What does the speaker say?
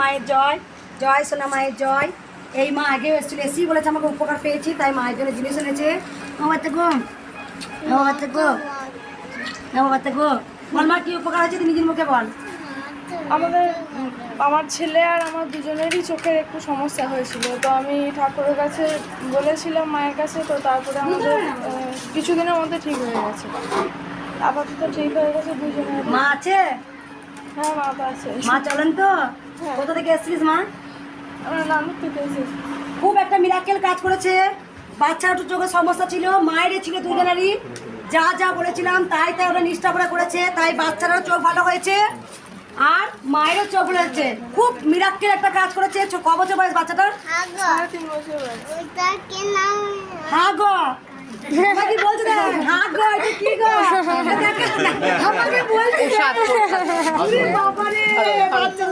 মায়ের জয়, জয় সোনা মায়ের জয়। এই মা আগে এসেছিল, এসি বলেছে আমাকে উপকার পেয়েছি, তাই মায়ের জন্য জিনিস এনেছে। আমার থেকে আমার থেকে আমার থেকে বল মা কি উপকার আছে, তুই নিজের মুখে বল। আমার ছেলে আর আমার দুজনেরই চোখের একটু সমস্যা হয়েছিল, তো আমি ঠাকুরের কাছে বলেছিলাম, মায়ের কাছে, তো তারপরে আমাদের কিছুদিনের মধ্যে ঠিক হয়ে গেছে। আপাতত ঠিক হয়ে গেছে দুজনের। মা আছে? হ্যাঁ, মা তো আছে। মা চলেন তো। হ্যাঁ। কোথা থেকে এসেছিস মা? আমরা নানুর থেকে এসেছি। খুব একটা মিরাকেল কাজ করেছে। বাচ্চাটার চোখের সমস্যা ছিল, মায়েরই ছিল দুজনেরই। যা যা বলেছিলাম তাই তাই ওরা নিষ্ঠা করে করেছে, তাই বাচ্চারও চোখ ভালো হয়েছে আর মায়েরও চোখ ভালো হয়েছে। খুব মিরাকেল একটা কাজ করেছে। ক বছর বয়স বাচ্চাটার? 3.5 বছর বয়স। হ্যাঁ গো, আমাকে বলছে না, হ্যাঁ গো, এটা কি গো? আমাকে বলছে বাবা রে, বাচ্চা